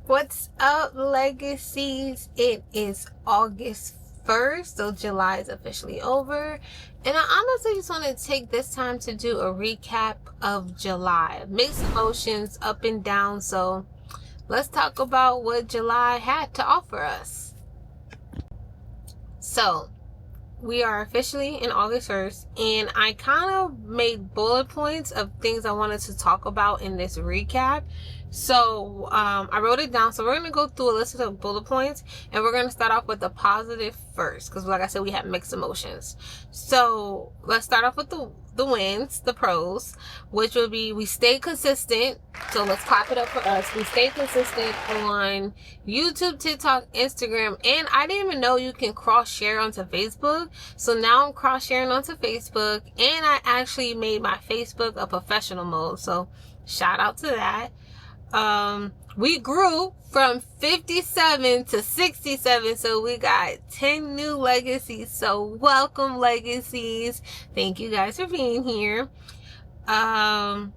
What's up, legacies? It is August 1st, so July is officially over. And I honestly just want to take this time to do a recap of July. Mixed emotions, up and down. So let's talk about what July had to offer us. So we are officially in August 1st, and I kind of made bullet points of things I wanted to talk about in this recap. So I wrote it down. So we're going to go through a list of bullet points, and we're going to start off with the positive first, because like I said, we have mixed emotions. So let's start off with the wins, the pros, which would be we stayed consistent. So let's clap it up for us. We stayed consistent on YouTube, TikTok, Instagram, and I didn't even know you can cross share onto Facebook. So now I'm cross sharing onto Facebook, and I actually made my Facebook a professional mode. So shout out to that. We grew from 57 to 67, so we got 10 new legacies. So welcome, legacies. Thank you guys for being here. On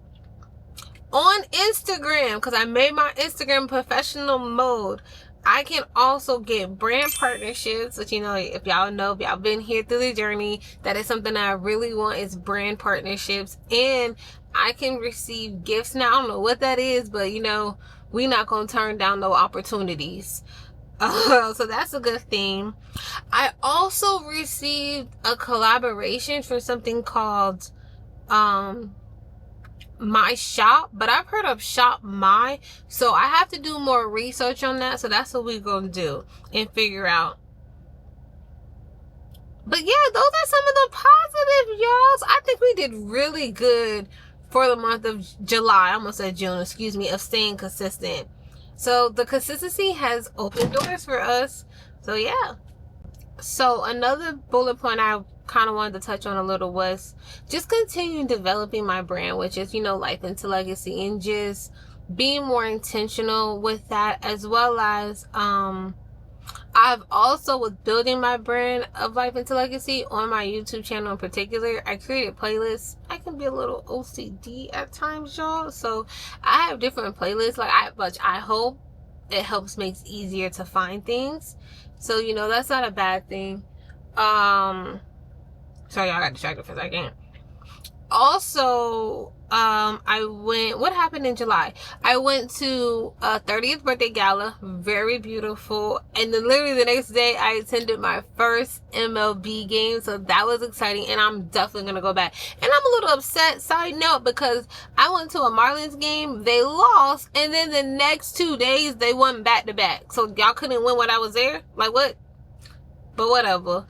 Instagram, because I made my Instagram professional mode, I can also get brand partnerships, which, you know, if y'all been here through the journey, that is something that I really want, is brand partnerships. And I can receive gifts now. I don't know what that is, but, you know, we not going to turn down no opportunities. So that's a good thing. I also received a collaboration for something called My Shop, but I've heard of Shop My, so I have to do more research on that. So that's what we're gonna do and figure out. But yeah, those are some of the positive, y'all. I think we did really good for the month of July. I almost said June, excuse me, of staying consistent. So the consistency has opened doors for us. So yeah. So another bullet point I kind of wanted to touch on a little was just continuing developing my brand, which is, you know, Life into Legacy, and just being more intentional with that, as well as I've also, with building my brand of Life into Legacy on my YouTube channel in particular, I created playlists. I can be a little OCD at times, y'all. So I have different playlists, which I hope it helps, makes easier to find things. So, you know, that's not a bad thing. Sorry, y'all, got distracted for a second. Also, what happened in July? I went to a 30th birthday gala, very beautiful. And then literally the next day, I attended my first MLB game. So that was exciting, and I'm definitely going to go back. And I'm a little upset, side note, because I went to a Marlins game, they lost, and then the next 2 days, they won back to back. So y'all couldn't win when I was there? Like, what? But whatever.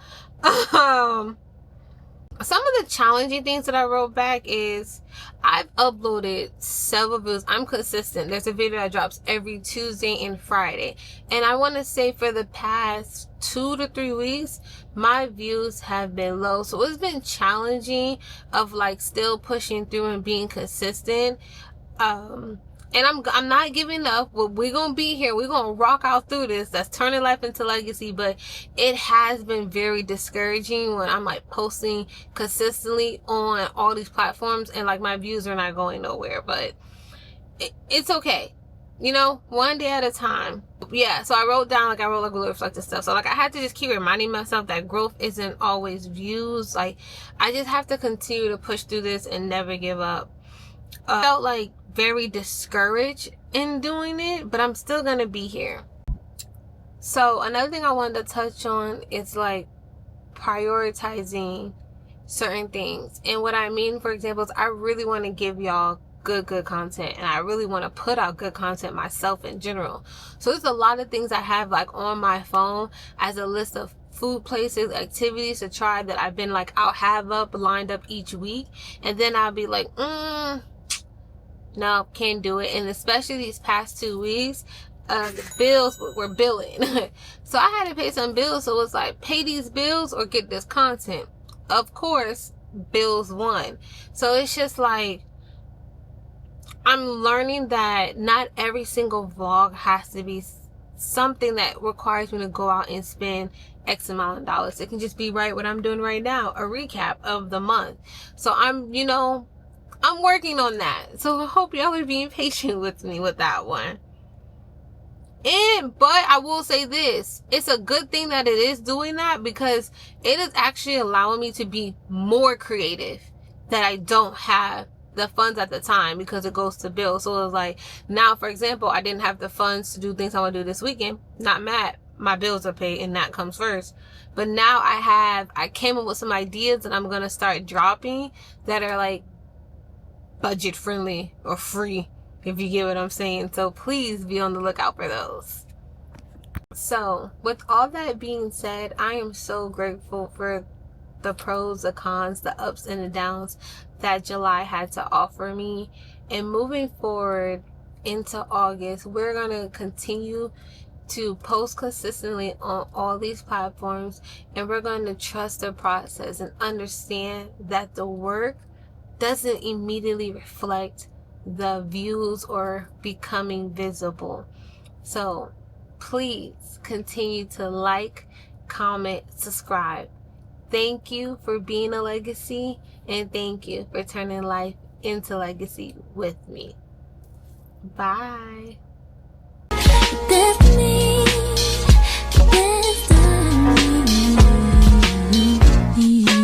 Some of the challenging things that I wrote back is I've uploaded several videos. I'm consistent. There's a video that drops every Tuesday and Friday. And I want to say for the past 2 to 3 weeks, my views have been low. So it's been challenging of like still pushing through and being consistent. And I'm not giving up. We're going to be here. We're going to rock out through this. That's turning life into legacy. But it has been very discouraging when I'm like posting consistently on all these platforms and like my views are not going nowhere. But it's okay. You know, one day at a time. Yeah, so I wrote like a little reflective stuff. So like I had to just keep reminding myself that growth isn't always views. Like I just have to continue to push through this and never give up. I felt like very discouraged in doing it, but I'm still gonna be here. So another thing I wanted to touch on is like prioritizing certain things. And what I mean, for example, is I really want to give y'all good content, and I really want to put out good content myself in general. So there's a lot of things I have like on my phone as a list of food places, activities to try that I've been like, I'll have lined up each week, and then I'll be like, no, can't do it. And especially these past 2 weeks, the bills were billing. So I had to pay some bills. So it's like, pay these bills or get this content. Of course, bills won. So it's just like, I'm learning that not every single vlog has to be something that requires me to go out and spend X amount of dollars. It can just be what I'm doing right now, a recap of the month. So I'm working on that. So I hope y'all are being patient with me with that one. But I will say this, it's a good thing that it is doing that, because it is actually allowing me to be more creative that I don't have the funds at the time, because it goes to bills. So it was like, now, for example, I didn't have the funds to do things I want to do this weekend. Not mad. My bills are paid and that comes first. But now I came up with some ideas that I'm going to start dropping that are like budget friendly or free, if you get what I'm saying. So please be on the lookout for those. So with all that being said, I am so grateful for the pros, the cons, the ups and the downs that July had to offer me. And moving forward into August, we're going to continue to post consistently on all these platforms, and we're going to trust the process and understand that the work doesn't immediately reflect the views or becoming visible. So please continue to like, comment, subscribe. Thank you for being a legacy, and thank you for turning life into legacy with me. Bye.